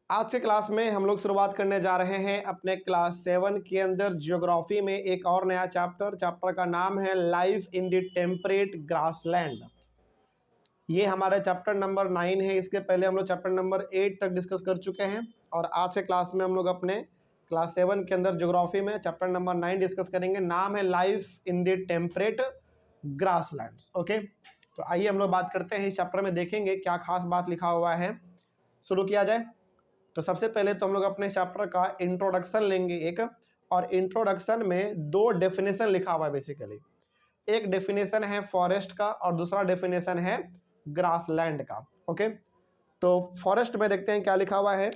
आज के क्लास में हम लोग शुरुआत करने जा रहे हैं अपने क्लास 7 के अंदर जियोग्राफी में एक और नया चैप्टर का नाम है life in the temperate grassland. ये हमारा चैप्टर नंबर 9 है। इसके पहले हम लोग चैप्टर नंबर 8 तक डिस्कस कर चुके हैं और आज के क्लास में हम लोग अपने क्लास 7 के अंदर जियोग्राफी में चैप्टर नंबर 9 डिस्कस करेंगे। नाम है life in the temperate grasslands. Okay, तो आइए हम लोग बात करते हैं। इस चैप्टर में देखेंगे क्या खास बात लिखा हुआ है। शुरू किया जाए। तो सबसे पहले तो हम लोग अपने चैप्टर का इंट्रोडक्शन लेंगे एक, और इंट्रोडक्शन में दो डेफिनेशन लिखा हुआ है बेसिकली। एक डेफिनेशन है फॉरेस्ट का और दूसरा डेफिनेशन है ग्रासलैंड का। ओके, तो फॉरेस्ट में देखते हैं क्या लिखा हुआ है।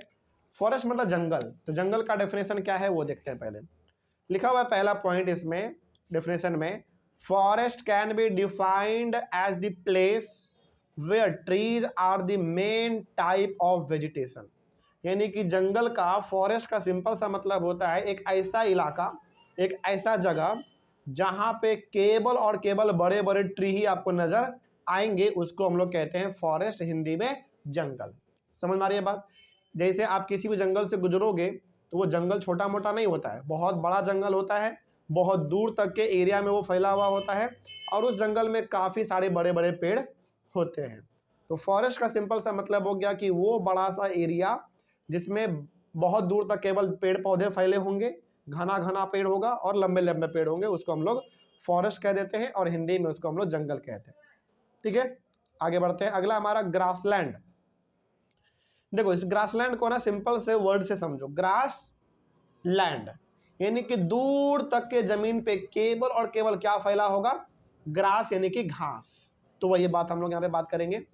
फॉरेस्ट मतलब जंगल, तो जंगल का डेफिनेशन क्या है वो देखते हैं। पहले लिखा हुआ है पहला पॉइंट इसमें डेफिनेशन में, forest can be defined as the place where trees are the main type of vegetation. यानी कि जंगल का, फॉरेस्ट का सिंपल सा मतलब होता है एक ऐसा इलाका, एक ऐसा जगह जहां पे केवल और केवल बड़े बड़े ट्री ही आपको नजर आएंगे, उसको हम लोग कहते हैं फॉरेस्ट, हिंदी में जंगल। समझ में आ रही है बात। जैसे आप किसी भी जंगल से गुजरोगे तो वो जंगल छोटा मोटा नहीं होता है, बहुत बड़ा जंगल होता है, बहुत दूर तक के एरिया में वो फैला हुआ होता है और उस जंगल में काफ़ी सारे बड़े बड़े पेड़ होते हैं। तो फॉरेस्ट का सिंपल सा मतलब हो गया कि वो बड़ा सा एरिया जिसमें बहुत दूर तक केवल पेड़ पौधे फैले होंगे, घना घना पेड़ होगा और लंबे लंबे पेड़ होंगे, उसको हम लोग फॉरेस्ट कह देते हैं और हिंदी में उसको हम लोग जंगल कहते हैं। ठीक है, आगे बढ़ते हैं। अगला हमारा ग्रासलैंड। देखो इस ग्रासलैंड को ना सिंपल से वर्ड से समझो, ग्रास लैंड यानी कि दूर तक के जमीन पे केवल और केवल क्या फैला होगा, ग्रास यानी कि घास। तो वही बात हम लोग यहाँ पे बात करेंगे।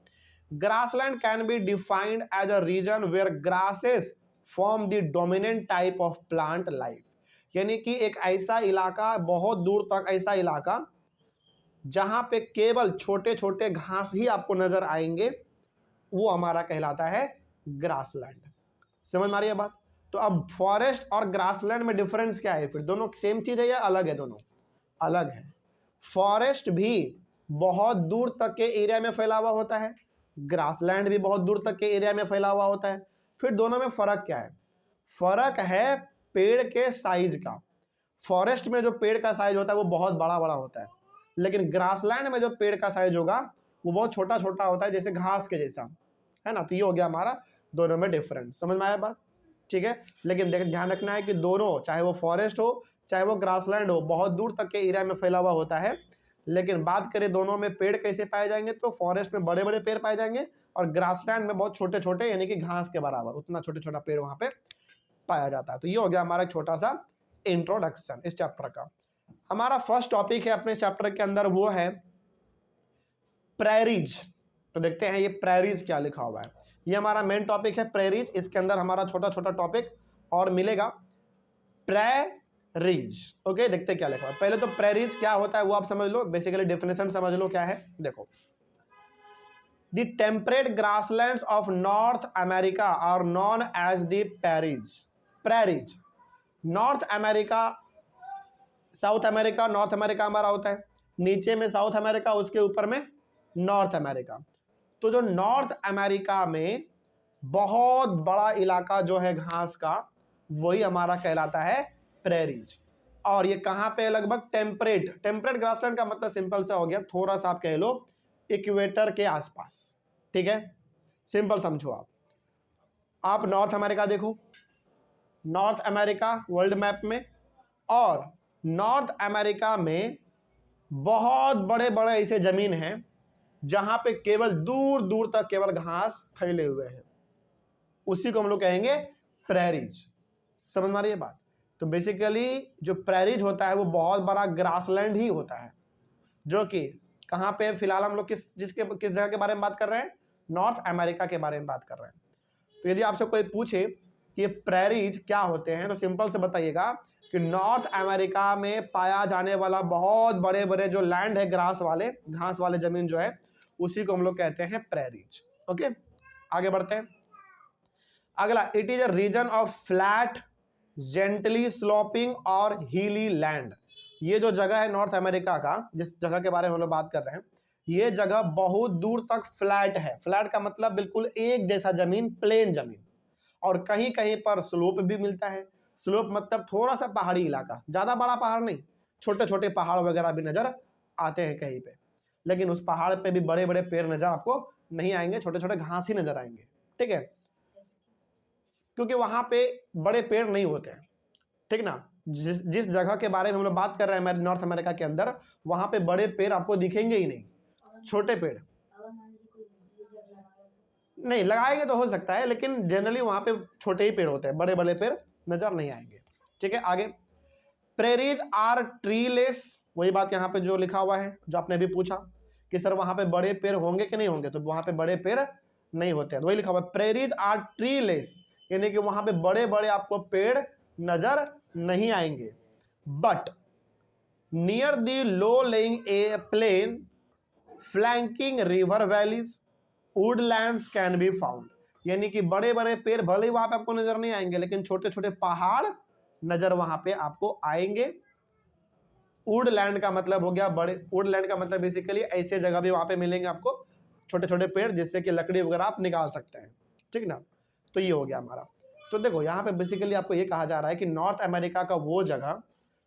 Grassland can be defined as a region where grasses form the dominant type of plant life. यानी कि एक ऐसा इलाका, बहुत दूर तक ऐसा इलाका जहां पे केवल छोटे छोटे घास ही आपको नजर आएंगे, वो हमारा कहलाता है ग्रासलैंड। समझ में आ रही है बात। तो अब फॉरेस्ट और ग्रासलैंड में डिफरेंस क्या है फिर? दोनों सेम चीज है या अलग है? दोनों अलग है। फॉरेस्ट भी बहुत दूर तक के एरिया में फैला हुआ होता है, ग्रासलैंड भी बहुत दूर तक के एरिया में फैला हुआ होता है। फिर दोनों में फर्क क्या है? फर्क है पेड़ के साइज का। फॉरेस्ट में जो पेड़ का साइज होता है वो बहुत बड़ा बड़ा होता है, लेकिन ग्रासलैंड में जो पेड़ का साइज होगा वो बहुत छोटा छोटा होता है, जैसे घास के जैसा, है ना। तो ये हो गया हमारा दोनों में डिफरेंस। समझ में आया बात? ठीक है, लेकिन ध्यान रखना है कि दोनों, चाहे वो फॉरेस्ट हो चाहे वो ग्रासलैंड हो, बहुत दूर तक के एरिया में फैला हुआ होता है। लेकिन बात करें दोनों में पेड़ कैसे पाए जाएंगे, तो फॉरेस्ट में बड़े बड़े पेड़ पाए जाएंगे और ग्रासलैंड में बहुत छोटे छोटे, यानी कि घास के बराबर उतना छोटे छोटा पेड़ वहां पे पाया जाता है। तो ये हो गया हमारा छोटा सा इंट्रोडक्शन इस चैप्टर का। हमारा फर्स्ट टॉपिक है अपने चैप्टर के अंदर, वो है प्रेरीज। तो देखते हैं ये प्रेरीज क्या लिखा हुआ है। ये हमारा मेन टॉपिक है प्रेरीज। इसके अंदर हमारा छोटा छोटा टॉपिक और मिलेगा, प्रेरीज। ओके, देखते हैं क्या लिखा हुआ है। पहले तो प्रेरीज क्या होता है वो आप समझ लो, बेसिकली डेफिनेशन समझ लो क्या है। देखो, the temperate grasslands of North America are known as the prairies. Prairies North America, South America, North America हमारा होता है, नीचे में साउथ अमेरिका, उसके ऊपर में नॉर्थ अमेरिका। तो जो नॉर्थ अमेरिका में बहुत बड़ा इलाका जो है घास का, वही हमारा कहलाता है प्रेरीज। और ये कहाँ पे? लगभग टेम्परेट। टेम्परेट ग्रासलैंड का मतलब सिंपल सा हो गया, थोड़ा सा आप कह लो इक्वेटर के आसपास। ठीक है, सिंपल समझो आप नॉर्थ अमेरिका देखो, नॉर्थ अमेरिका वर्ल्ड मैप में, और नॉर्थ अमेरिका में बहुत बड़े बड़े ऐसे जमीन हैं जहां पे केवल दूर दूर तक केवल घास फैले हुए हैं, उसी को हम लोग कहेंगे प्रेरीज। समझ में आ रही है बात। तो बेसिकली जो प्रेरीज होता है वो बहुत बड़ा ग्रासलैंड ही होता है, जो कि कहां पे फिलहाल हम लोग किस जगह के बारे में बात कर रहे हैं? नॉर्थ अमेरिका के बारे में बात कर रहे हैं। तो यदि आपसे कोई पूछे कि ये प्रेरीज क्या होते हैं, तो सिंपल से बताइएगा कि नॉर्थ अमेरिका में पाया जाने वाला बहुत बड़े बड़े जो लैंड है, ग्रास वाले, घास वाले जमीन जो है, उसी को हम लोग कहते हैं प्रेरीज। ओके, आगे बढ़ते हैं। अगला, it is a region of flat, gently sloping और हीली लैंड। ये जो जगह है नॉर्थ अमेरिका का, जिस जगह के बारे में हम लोग बात कर रहे हैं, ये जगह बहुत दूर तक फ्लैट है। फ्लैट का मतलब बिल्कुल एक जैसा जमीन, प्लेन जमीन, और कहीं कहीं पर स्लोप भी मिलता है। स्लोप मतलब थोड़ा सा पहाड़ी इलाका, ज़्यादा बड़ा पहाड़ नहीं, छोटे छोटे पहाड़ वगैरह भी नज़र आते हैं कहीं पे, लेकिन उस पहाड़ पे भी बड़े बड़े पेड़ नज़र आपको नहीं आएंगे, छोटे छोटे घास ही नज़र आएंगे। ठीक है, क्योंकि वहाँ पे बड़े पेड़ नहीं होते हैं। ठीक ना, जिस जगह के बारे में हम लोग बात कर रहे हैं नॉर्थ अमेरिका के अंदर, वहाँ पे बड़े पेड़ आपको दिखेंगे ही नहीं, छोटे पेड़ नहीं लगाएंगे तो हो सकता है, लेकिन जनरली वहाँ पे छोटे ही पेड़ होते हैं, बड़े बड़े पेड़ नजर नहीं आएंगे। ठीक है, आगे प्रेरीज आर ट्रीलेस, वही बात यहाँ पे जो लिखा हुआ है, जो आपने अभी पूछा कि सर वहाँ पे बड़े पेड़ होंगे कि नहीं होंगे, तो वहाँ पे बड़े पेड़ नहीं होते हैं, वही लिखा हुआ है प्रेरीज आर ट्रीलेस, यानी कि वहाँ पे बड़े बड़े आपको पेड़ नजर नहीं आएंगे। But near the low lying a plain flanking river valleys woodlands can be found, यानी कि बड़े बड़े पेड़ भले ही वहां पे आपको नजर नहीं आएंगे, लेकिन छोटे छोटे पहाड़ नजर वहां पे आपको आएंगे। वुडलैंड का मतलब हो गया बड़े, वुडलैंड का मतलब बेसिकली ऐसे जगह भी वहां पे मिलेंगे आपको छोटे छोटे पेड़, जिससे कि लकड़ी वगैरह आप निकाल सकते हैं। ठीक ना, तो ये हो गया हमारा। तो देखो यहाँ पे बेसिकली आपको ये कहा जा रहा है कि नॉर्थ अमेरिका का वो जगह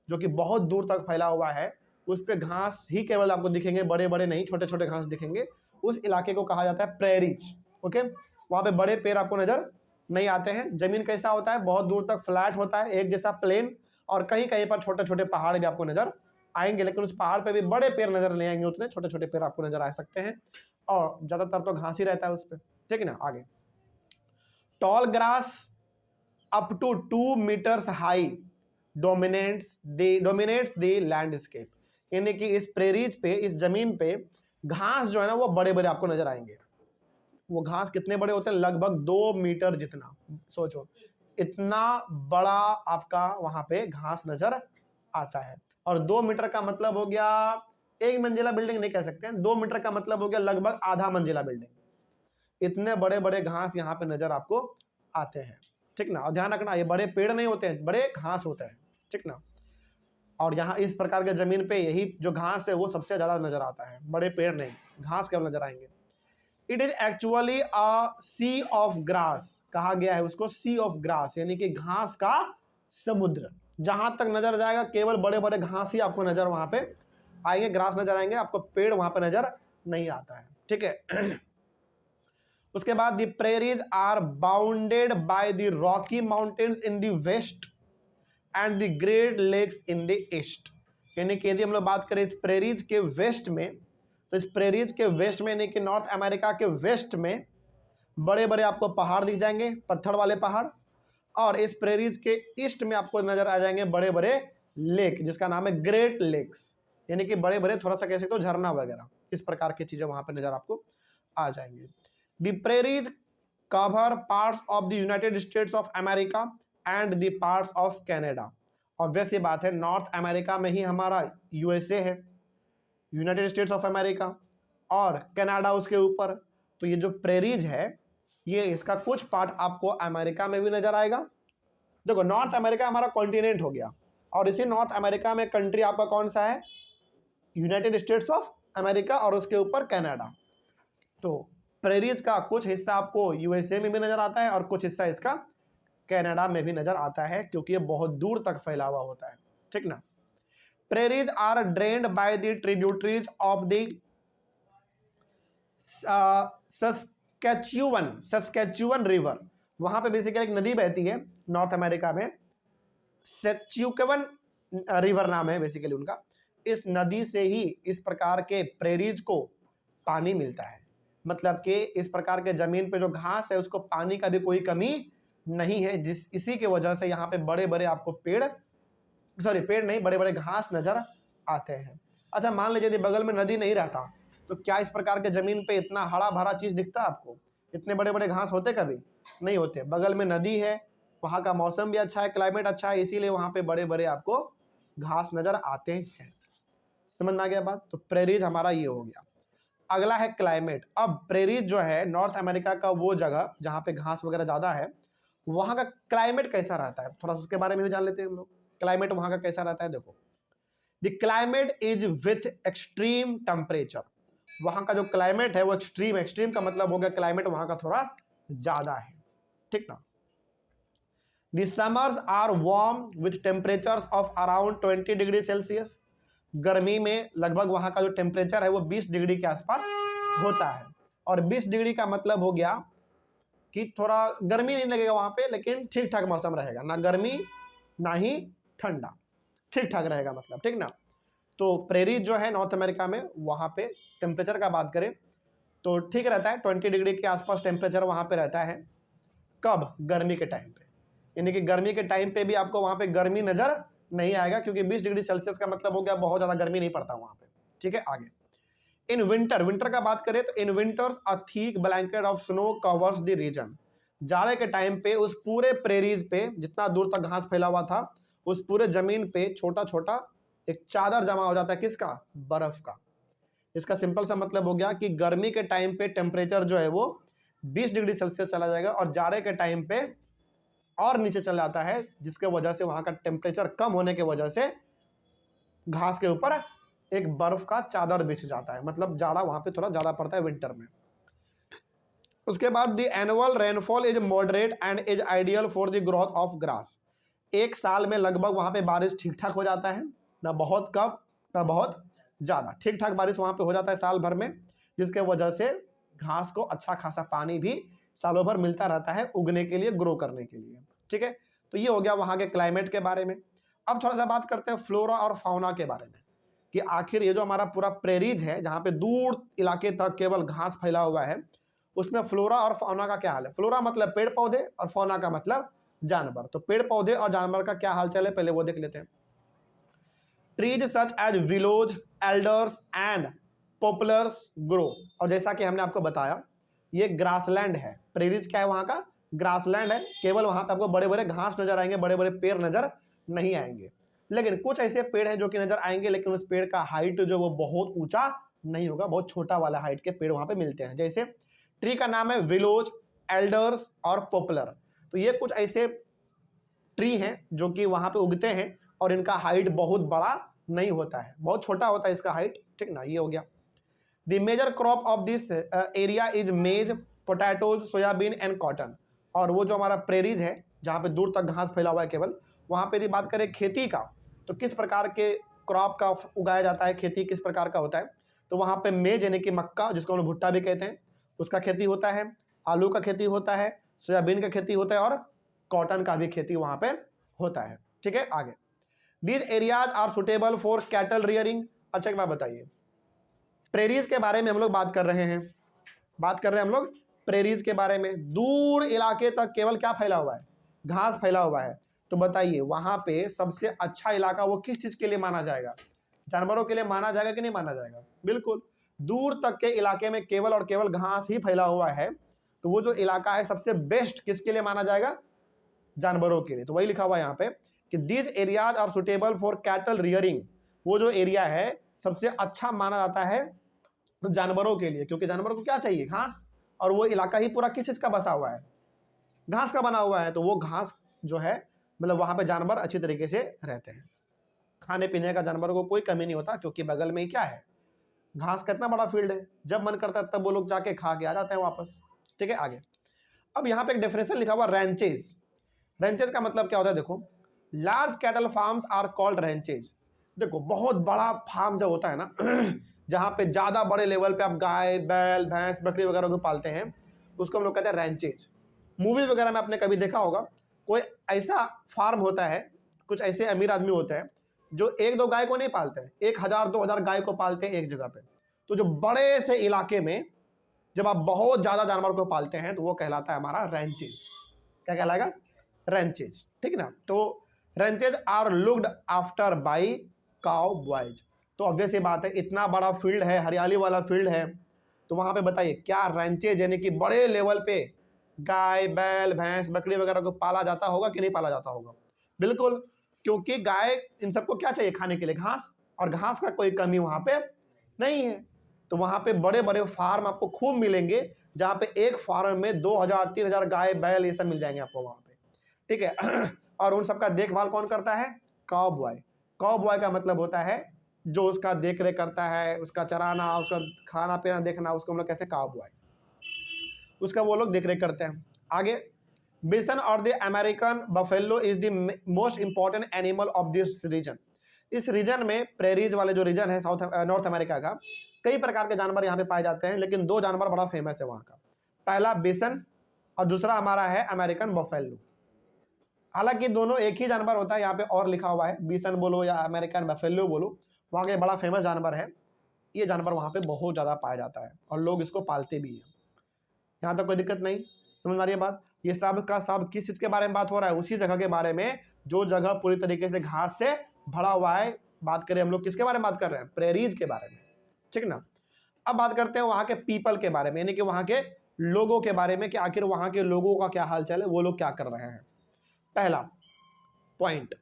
जो कि बहुत दूर तक फैला हुआ है, उस पर घास ही केवल आपको दिखेंगे, बड़े बड़े नहीं, छोटे छोटे घास दिखेंगे, उस इलाके को कहा जाता है प्रेरीज। ओके, वहाँ पे बड़े पेड़ आपको नजर नहीं आते हैं। जमीन कैसा होता है, बहुत दूर तक फ्लैट होता है, एक जैसा प्लेन, और कहीं कहीं पर छोटे छोटे पहाड़ भी आपको नजर आएंगे, लेकिन उस पहाड़ पे भी बड़े पेड़ नजर नहीं आएंगे, उतने छोटे छोटे पेड़ आपको नजर आ सकते हैं, और ज्यादातर तो घास ही रहता है उस पर। ठीक है ना, आगे tall grass up to 2 metres high dominates the landscape, यानी कि इस प्रेरीज पे, इस जमीन पे घास जो है ना वो बड़े बड़े आपको नजर आएंगे। वो घास कितने बड़े होते हैं, लगभग 2 मीटर जितना, सोचो इतना बड़ा आपका वहां पे घास नजर आता है। और 2 मीटर का मतलब हो गया, एक मंजिला बिल्डिंग नहीं कह सकते हैं, 2 मीटर का मतलब हो गया लगभग आधा मंजिला बिल्डिंग। इतने बड़े बड़े घास यहाँ पे नजर आपको आते हैं। ठीक ना, और ध्यान रखना ये बड़े पेड़ नहीं होते हैं, बड़े घास होते हैं। ठीक ना, और यहाँ इस प्रकार के जमीन पे यही जो घास है वो सबसे ज्यादा नजर आता है, बड़े पेड़ नहीं, घास केवल नजर आएंगे। It is actually a sea of grass, कहा गया है उसको सी ऑफ ग्रास, यानी कि घास का समुद्र। जहां तक नजर जाएगा केवल बड़े बड़े घास ही आपको नजर वहां पे आएंगे, ग्रास नजर आएंगे, आपको पेड़ वहां पे नजर नहीं आता है। ठीक है उसके बाद the prairies are bounded by the Rocky Mountains in the west and the Great Lakes in the east, यानी कि यदि हम लोग बात करें इस प्रेरीज के वेस्ट में, तो इस प्रेरीज के वेस्ट में, यानी कि नॉर्थ अमेरिका के वेस्ट में बड़े बड़े आपको पहाड़ दिख जाएंगे, पत्थर वाले पहाड़, और इस प्रेरीज के ईस्ट में आपको नजर आ जाएंगे बड़े बड़े लेक, जिसका नाम है ग्रेट लेक्स, यानी कि बड़े बड़े थोड़ा सा कैसे तो झरना वगैरह, इस प्रकार की चीजें वहां पे नजर आपको आ जाएंगे। The prairies cover parts of the United states of America and the parts of Canada. Obvious ये बात है, नॉर्थ अमेरिका में ही हमारा यूएसए है, यूनाइटेड स्टेट्स ऑफ अमेरिका, और कनाडा उसके ऊपर। तो ये जो प्रेरीज है, ये इसका कुछ पार्ट आपको अमेरिका में भी नजर आएगा। देखो नॉर्थ अमेरिका हमारा कॉन्टिनेंट हो गया, और इसी नॉर्थ अमेरिका में कंट्री आपका कौन सा है, यूनाइटेड स्टेट्स ऑफ अमेरिका, और उसके ऊपर कनाडा। तो प्रेरीज का कुछ हिस्सा आपको यूएसए में भी नजर आता है, और कुछ हिस्सा इसका कनाडा में भी नजर आता है, क्योंकि ये बहुत दूर तक फैला हुआ होता है। ठीक ना, prairies are drained by the tributaries of the Saskatchewan river, वहां पे बेसिकली एक नदी बहती है नॉर्थ अमेरिका में, सस्कैचुअन रिवर नाम है बेसिकली उनका। इस नदी से ही इस प्रकार के प्रेरीज को पानी मिलता है, मतलब कि इस प्रकार के जमीन पे जो घास है उसको पानी का भी कोई कमी नहीं है, इसी के वजह से यहाँ पे बड़े बड़े आपको पेड़ नहीं, बड़े बड़े घास नजर आते हैं। अच्छा मान लीजिए यदि बगल में नदी नहीं रहता, तो क्या इस प्रकार के जमीन पे इतना हरा भरा चीज दिखता आपको, इतने बड़े बड़े घास होते कभी नहीं होते। बगल में नदी है, वहाँ का मौसम भी अच्छा है, क्लाइमेट अच्छा है, इसीलिए वहाँ पे बड़े बड़े आपको घास नजर आते हैं। समझ में आ गया बात। तो प्रेरीज हमारा ये हो गया। अगला है क्लाइमेट। अब प्रेरीज जो है नॉर्थ अमेरिका का वो जगह जहाँ पे घास वगैरह ज्यादा है, वहाँ का क्लाइमेट कैसा रहता है, थोड़ा सा उसके बारे में भी जान लेते हैं हम लोग। क्लाइमेट वहाँ का कैसा रहता है, देखो the climate is with extreme temperature, वहाँ का जो क्लाइमेट है वो एक्सट्रीम का मतलब हो गया क्लाइमेट वहाँ का थोड़ा ज्यादा है। ठीक ना, the summers are warm with temperatures of around 20 degree Celsius. गर्मी में लगभग वहाँ का जो टेम्परेचर है वो 20 डिग्री के आसपास होता है। और 20 डिग्री का मतलब हो गया कि थोड़ा गर्मी नहीं लगेगा वहाँ पे, लेकिन ठीक ठाक मौसम रहेगा, ना गर्मी ना ही ठंडा, ठीक ठाक रहेगा मतलब, ठीक ना। तो प्रेरीज जो है नॉर्थ अमेरिका में, वहाँ पे टेम्परेचर का बात करें तो ठीक रहता है, 20 डिग्री के आसपास टेम्परेचर वहाँ पे रहता है। कब? गर्मी के टाइम पे। यानी कि गर्मी के टाइम पे भी आपको वहाँ पे गर्मी नजर नहीं आएगा, क्योंकि 20 डिग्री सेल्सियस का मतलब हो गया बहुत ज़्यादा गर्मी नहीं पड़ता वहाँ पे, ठीक है। आगे इन विंटर, विंटर का बात करें तो in winters a thick blanket of snow covers the region. जाड़े के टाइम पे उस पूरे प्रेरीज पे, जितना दूर तक घास फैला हुआ था, उस पूरे जमीन पे छोटा छोटा एक चादर जमा हो जाता है, किसका? बर्फ का। इसका सिंपल सा मतलब हो गया कि गर्मी के टाइम पे टेम्परेचर जो है वो 20 डिग्री सेल्सियस चला जाएगा, और जाड़े के टाइम पे और नीचे चला जाता है, जिसके वजह से वहां का टेम्परेचर कम होने की वजह से घास के ऊपर एक बर्फ का चादर बिछ जाता है, मतलब जाड़ा वहां पे थोड़ा ज्यादा पड़ता है विंटर में। उसके बाद the annual rainfall is moderate and is ideal for the growth of grass. एक साल में लगभग वहां पे बारिश ठीक ठाक हो जाता है, ना बहुत कम ना बहुत ज्यादा, ठीक ठाक बारिश वहां पे हो जाता है साल भर में, जिसके वजह से घास को अच्छा खासा पानी भी सालों भर मिलता रहता है उगने के लिए, ग्रो करने के लिए, ठीक है। तो ये हो गया वहां के क्लाइमेट के बारे में। अब थोड़ा सा बात करते हैं फ्लोरा और फाउना के बारे में, कि आखिर ये जो हमारा पूरा प्रेरीज है, जहाँ पे दूर इलाके तक केवल घास फैला हुआ है, उसमें फ्लोरा और फाउना का क्या हाल है। फ्लोरा मतलब पेड़ पौधे और फाउना का मतलब जानवर। तो पेड़ पौधे और जानवर का क्या हाल चाल है, पहले वो देख लेते हैं। Trees such as willows, alders and poplars grow. और जैसा कि हमने आपको बताया, ये ग्रासलैंड है। प्रेरीज क्या है? वहां का ग्रासलैंड है। केवल वहां पे आपको बड़े बड़े घास नजर आएंगे, बड़े बड़े पेड़ नजर नहीं आएंगे, लेकिन कुछ ऐसे पेड़ हैं जो कि नजर आएंगे, लेकिन उस पेड़ का हाइट जो वो बहुत ऊंचा नहीं होगा, बहुत छोटा वाला हाइट के पेड़ वहां पे मिलते हैं। जैसे ट्री का नाम है विलोज, एल्डर्स और पॉपुलर। तो ये कुछ ऐसे ट्री हैं जो कि वहां पे उगते हैं, और इनका हाइट बहुत बड़ा नहीं होता है, बहुत छोटा होता है इसका हाइट, ठीक ना। ये हो गया। The major crop of this area is maize, potatoes, soybean and cotton. और वो जो हमारा प्रेरीज है, जहाँ पे दूर तक घास फैला हुआ है केवल, वहाँ पे यदि बात करें खेती का, तो किस प्रकार के क्रॉप का उगाया जाता है, खेती किस प्रकार का होता है, तो वहाँ पे मेज यानी कि मक्का, जिसको हम भुट्टा भी कहते हैं, उसका खेती होता है, आलू का खेती होता है, सोयाबीन का खेती होता है, और कॉटन का भी खेती वहाँ पे होता है, ठीक है। आगे these areas are suitable for cattle rearing. अच्छा एक बात बताइए, प्रेरीज के बारे में हम लोग बात कर रहे हैं, हम लोग प्रेरीज के बारे में। दूर इलाके तक केवल क्या फैला हुआ है? घास फैला हुआ है। तो बताइए वहां पे सबसे अच्छा इलाका वो किस चीज के लिए माना जाएगा? जानवरों के लिए माना जाएगा कि नहीं माना जाएगा? बिल्कुल। दूर तक के इलाके में केवल और केवल घास ही फैला हुआ है, तो वो जो इलाका है सबसे बेस्ट किसके लिए माना जाएगा? जानवरों के लिए। तो वही लिखा हुआ है यहाँ पे कि these areas are suitable for cattle rearing. वो जो एरिया है सबसे अच्छा माना जाता है जानवरों के लिए, क्योंकि जानवरों को क्या चाहिए? घास। और वो इलाका ही पूरा किस चीज का बसा हुआ है? घास का बना हुआ है। तो वो घास जो है, मतलब वहां पे जानवर अच्छी तरीके से रहते हैं, खाने पीने का जानवरों को कोई कमी नहीं होता, क्योंकि बगल में ही क्या है? घास का इतना बड़ा फील्ड है, जब मन करता है तब वो लोग जाके खा के आ जाते हैं वापस, ठीक है। आगे अब यहाँ पे एक डेफिनेशन लिखा हुआ रैंचेज। रैंचेज का मतलब क्या होता है? देखो, large cattle farms are called ranches. देखो बहुत बड़ा फार्म जब होता है ना जहाँ पे ज्यादा बड़े लेवल पे आप गाय, बैल, भैंस, बकरी वगैरह को पालते हैं, उसको हम लोग कहते हैं रैंचेज। मूवी वगैरह में आपने कभी देखा होगा, कोई ऐसा फार्म होता है, कुछ ऐसे अमीर आदमी होते हैं जो एक दो गाय को नहीं पालते हैं, 1000-2000 गाय को पालते हैं एक जगह पे। तो जो बड़े से इलाके में जब आप बहुत ज्यादा जानवर को पालते हैं, तो वो कहलाता है हमारा रैंचेज। क्या कहलाएगा? रैंचेज, ठीक ना। तो ranches are looked after by cowboys. तो ऑब्वियस ये बात है, इतना बड़ा फील्ड है, हरियाली वाला फील्ड है, तो वहां पे बताइए क्या रैंचेज यानी कि बड़े लेवल पे गाय, बैल, भैंस, बकरी वगैरह को पाला जाता होगा कि नहीं पाला जाता होगा? बिल्कुल, क्योंकि गाय इन सबको क्या चाहिए खाने के लिए? घास। और घास का कोई कमी वहां पे नहीं है। तो वहां पे बड़े बड़े फार्म आपको खूब मिलेंगे, जहां पे एक फार्म में 2000-3000 गाय, बैल ये सब मिल जाएंगे आपको वहां पे, ठीक है। और उन सबका देखभाल कौन करता है? Cow boy. काउ बॉय का मतलब होता है जो उसका देख रेख करता है, उसका चराना, उसका खाना पीना देखना, उसको हम लोग कहते हैं काउ बॉय। उसका वो लोग देख रेख करते हैं। आगे बिसन और the American buffalo is the most important animal of this region. इस रीजन में, प्रेरीज वाले जो रीजन है नॉर्थ अमेरिका का, कई प्रकार के जानवर यहाँ पे पाए जाते हैं, लेकिन दो जानवर बड़ा फेमस है वहाँ का। पहला बिसन और दूसरा हमारा है अमेरिकन बफेलो। हालांकि दोनों एक ही जानवर होता है, यहाँ पे और लिखा हुआ है, बिसन बोलो या अमेरिकन बफेलो बोलो, वहाँ का बड़ा फेमस जानवर है। ये जानवर वहाँ पे बहुत ज़्यादा पाया जाता है और लोग इसको पालते भी हैं। यहाँ तक कोई दिक्कत नहीं, समझ में आ रही है बात। ये सब का सब किस चीज़ के बारे में बात हो रहा है? उसी जगह के बारे में जो जगह पूरी तरीके से घास से भरा हुआ है। बात करें हम लोग किसके बारे में बात कर रहे हैं? प्रेरीज के बारे में, ठीक ना। अब बात करते हैं वहाँ के पीपल के बारे में, यानी कि वहाँ के लोगों के बारे में कि आखिर वहाँ के लोगों का क्या हाल चाल है, वो लोग क्या कर रहे हैं। पहला point,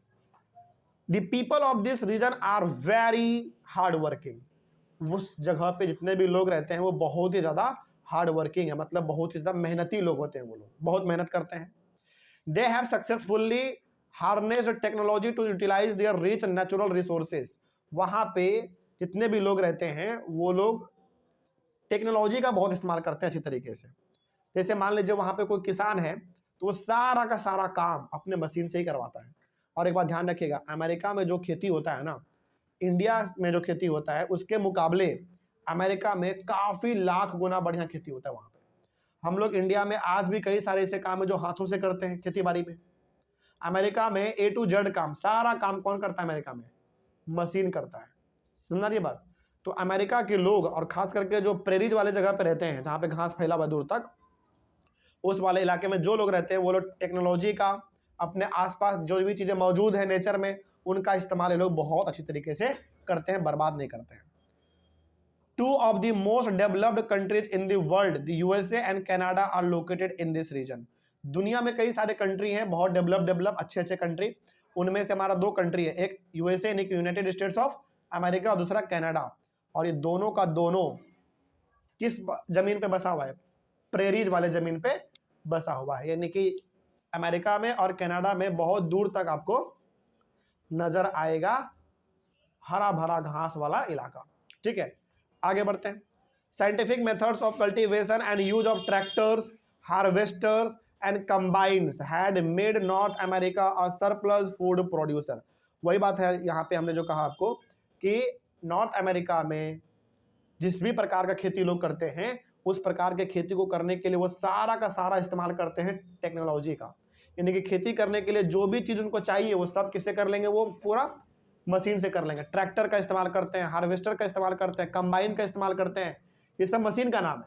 the people of this region are very hard working. उस जगह पे जितने भी लोग रहते हैं वो बहुत ही ज़्यादा हार्ड वर्किंग है, मतलब बहुत ही ज़्यादा मेहनती लोग होते हैं, वो लोग बहुत मेहनत करते हैं। They have successfully harnessed technology to utilise their rich natural resources. वहाँ पे जितने भी लोग रहते हैं वो लोग टेक्नोलॉजी का बहुत इस्तेमाल करते हैं अच्छी तरीके से। जैसे मान लीजिए वहाँ पे कोई किसान है तो वो सारा का सारा काम अपने मशीन से ही करवाता है। और एक बात ध्यान रखिएगा, अमेरिका में जो खेती होता है ना, इंडिया में जो खेती होता है उसके मुकाबले अमेरिका में काफ़ी लाख गुना बढ़िया खेती होता है वहाँ पे। हम लोग इंडिया में आज भी कई सारे ऐसे काम है जो हाथों से करते हैं खेती बाड़ी में। अमेरिका में A to Z काम, सारा काम कौन करता है अमेरिका में? मशीन करता है। समझा रही बात। तो अमेरिका के लोग और खास करके जो प्रेरीज वाले जगह पे रहते हैं जहाँ पे घास फैला हुआ दूर तक, उस वाले इलाके में जो लोग रहते हैं वो लोग टेक्नोलॉजी का, अपने आसपास जो भी चीज़ें मौजूद है नेचर में, उनका इस्तेमाल ये लोग बहुत अच्छी तरीके से करते हैं, बर्बाद नहीं करते हैं। Two of the most developed countries in the world, the USA and Canada are located in this region. दुनिया में कई सारे कंट्री हैं बहुत डेवलप अच्छे अच्छे कंट्री। उनमें से हमारा दो कंट्री है, एक USA यानी कि यूनाइटेड स्टेट्स ऑफ अमेरिका और दूसरा कनाडा। और ये दोनों का दोनों किस जमीन पे बसा हुआ है? प्रेरीज वाले जमीन पे बसा हुआ है, यानी कि अमेरिका में और कनाडा में बहुत दूर तक आपको नजर आएगा हरा भरा घास वाला इलाका। ठीक है, आगे बढ़ते हैं। Scientific methods of cultivation and use of tractors, harvesters and combines had made north America a surplus food producer. वही बात है यहाँ पे हमने जो कहा आपको कि नॉर्थ अमेरिका में जिस भी प्रकार का खेती लोग करते हैं, उस प्रकार के खेती को करने के लिए वो सारा का सारा इस्तेमाल करते हैं टेक्नोलॉजी का। यानी कि खेती करने के लिए जो भी चीज़ उनको चाहिए वो सब किससे कर लेंगे? वो पूरा मशीन से कर लेंगे। ट्रैक्टर का इस्तेमाल करते हैं, हार्वेस्टर का इस्तेमाल करते हैं, कंबाइन का इस्तेमाल करते हैं। ये सब मशीन का नाम है,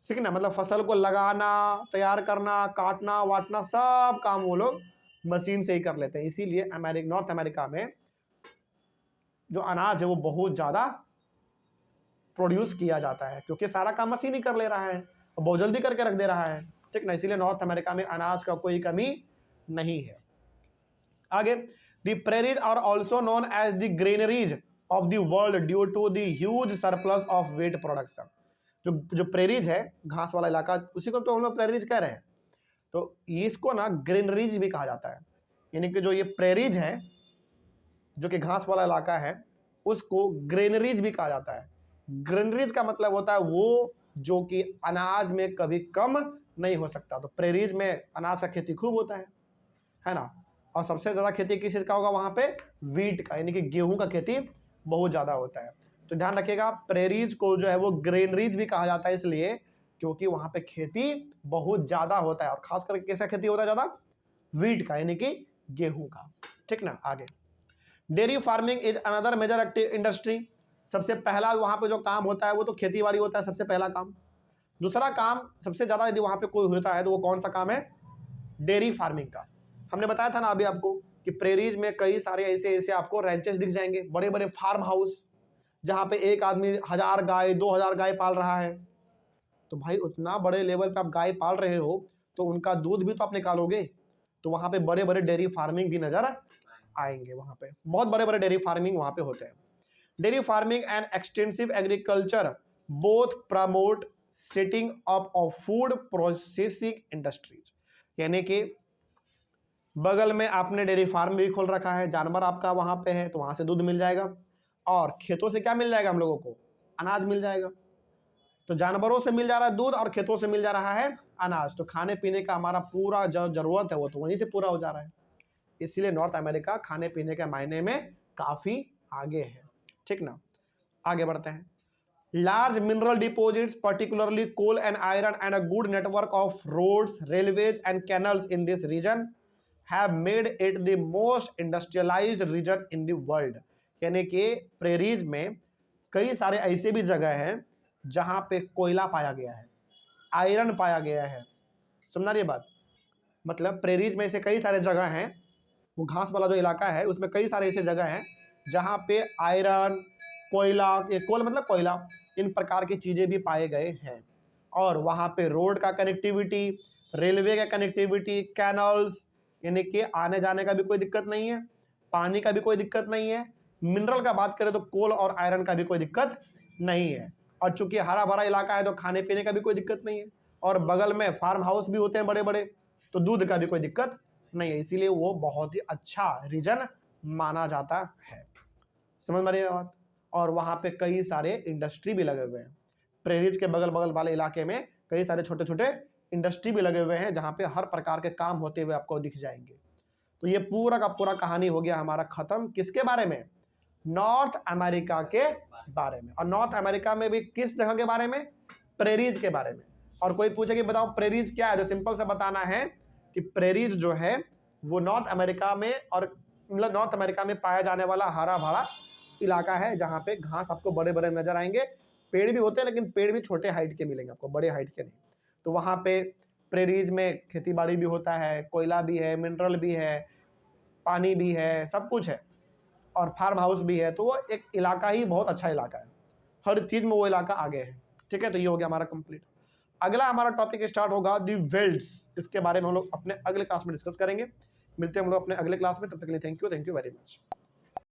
ठीक ना। मतलब फसल को लगाना, तैयार करना, काटना वाटना, सब काम वो लोग मशीन से ही कर लेते हैं। इसीलिए नॉर्थ अमेरिका में जो अनाज है वो बहुत ज़्यादा प्रोड्यूस किया जाता है, क्योंकि सारा काम मशीन ही कर ले रहा है और बहुत जल्दी करके रख दे रहा है, ठीक ना। इसीलिए नॉर्थ अमेरिका में अनाज का कोई कमी नहीं है। आगे, the prairies are also known as the granaries of the world due to the huge surplus of wheat production. जो प्रेरीज है, घास वाला इलाका, उसी को तो हम लोग प्रेरीज कह रहे हैं। तो इसको ना ग्रेनरीज भी कहा जाता है, यानी कि जो ये प्रेरीज है जो कि घास वाला इलाका है, उसको ग्रेनरीज भी कहा जाता है। ग्रेनरीज का मतलब होता है वो जो कि अनाज में कभी कम नहीं हो सकता। तो प्रेरीज में अनाज का खेती खूब होता है ना। और सबसे ज़्यादा खेती किस चीज़ का होगा वहाँ पे? व्हीट का, यानी कि गेहूं का खेती बहुत ज़्यादा होता है। तो ध्यान रखिएगा, प्रेरीज को जो है वो ग्रेनरीज भी कहा जाता है, इसलिए क्योंकि वहाँ पे खेती बहुत ज़्यादा होता है। और खास करके कैसा खेती होता है ज़्यादा? व्हीट का, यानी कि गेहूँ का, ठीक ना। आगे, dairy farming is another major industry. सबसे पहला वहाँ पे जो काम होता है वो तो खेती बाड़ी होता है, सबसे पहला काम। दूसरा काम सबसे ज़्यादा यदि वहाँ पे कोई होता है तो वो कौन सा काम है? डेयरी फार्मिंग का। हमने बताया था ना अभी आपको कि प्रेरीज में कई सारे ऐसे आपको रैंचेस दिख जाएंगे, बड़े बड़े फार्म हाउस, जहाँ पे एक आदमी 1000 गाय 2000 गाय पाल रहा है। तो भाई उतना बड़े लेवल पे आप गाय पाल रहे हो तो उनका दूध भी तो आप निकालोगे। तो वहाँ पे बड़े बड़े डेयरी फार्मिंग भी नजर आएंगे। वहाँ पे बहुत बड़े बड़े डेयरी फार्मिंग वहाँ पे होते हैं। Dairy farming and extensive agriculture both promote setting up of food processing industries. यानी कि बगल में आपने डेयरी फार्म भी खोल रखा है, जानवर आपका वहाँ पे है तो वहाँ से दूध मिल जाएगा, और खेतों से क्या मिल जाएगा हम लोगों को? अनाज मिल जाएगा। तो जानवरों से मिल जा रहा है दूध और खेतों से मिल जा रहा है अनाज। तो खाने पीने का हमारा पूरा जो ज़रूरत है वो तो वहीं से पूरा हो जा रहा है, इसीलिए नॉर्थ अमेरिका खाने पीने के मायने में काफ़ी आगे है। ठीक ना, आगे बढ़ते हैं। Large mineral deposits particularly coal and iron and a good network of roads, railways and canals in this region have made it the most industrialized region in the world। यानी कि प्रेरीज में कई सारे ऐसे भी जगह हैं जहां पे कोयला पाया गया है, आयरन पाया गया है। समझना ये बात, मतलब प्रेरीज में ऐसे कई सारे जगह हैं, वो घास वाला जो इलाका है उसमें कई सारे ऐसे जगह हैं जहाँ पे आयरन, कोयला, ये कोल मतलब कोयला, इन प्रकार की चीज़ें भी पाए गए हैं। और वहाँ पे रोड का कनेक्टिविटी, रेलवे का कनेक्टिविटी, कैनल्स, यानी कि आने जाने का भी कोई दिक्कत नहीं है, पानी का भी कोई दिक्कत नहीं है। मिनरल का बात करें तो कोल और आयरन का भी कोई दिक्कत नहीं है। और चूंकि हरा भरा इलाका है तो खाने पीने का भी कोई दिक्कत नहीं है, और बगल में फार्म हाउस भी होते हैं बड़े बड़े, तो दूध का भी कोई दिक्कत नहीं है, इसीलिए वो बहुत ही अच्छा रीजन माना जाता है। समझ में आ रही है बात। और वहाँ पे कई सारे इंडस्ट्री भी लगे हुए हैं, प्रेरीज के बगल बगल वाले इलाके में कई सारे छोटे छोटे इंडस्ट्री भी लगे हुए हैं जहाँ पे हर प्रकार के काम होते हुए आपको दिख जाएंगे। तो ये पूरा का पूरा कहानी हो गया हमारा खत्म। किसके बारे में? नॉर्थ अमेरिका के बारे में। और नॉर्थ अमेरिका में भी किस जगह के बारे में? प्रेरीज के बारे में। और कोई पूछे कि बताओ प्रेरीज क्या है, तो सिंपल से बताना है कि प्रेरीज जो है वो नॉर्थ अमेरिका में, और मतलब नॉर्थ अमेरिका में पाया जाने वाला हरा भरा इलाका है जहाँ पे घास आपको बड़े बड़े नजर आएंगे। पेड़ भी होते हैं लेकिन पेड़ भी छोटे हाइट के मिलेंगे आपको, बड़े हाइट के नहीं। तो वहाँ पे प्रेरीज में खेती बाड़ी भी होता है, कोयला भी है, मिनरल भी है, पानी भी है, सब कुछ है, और फार्म हाउस भी है। तो वो एक इलाका ही बहुत अच्छा इलाका है, हर चीज़ में वो इलाका आगे है। ठीक है, तो ये हो गया हमारा कंप्लीट। अगला हमारा टॉपिक स्टार्ट होगा दी वेल्ड्स। इसके बारे में हम लोग अपने अगले क्लास में डिस्कस करेंगे। मिलते हैं हम लोग अपने अगले क्लास में, तब तक के लिए थैंक यू वेरी मच।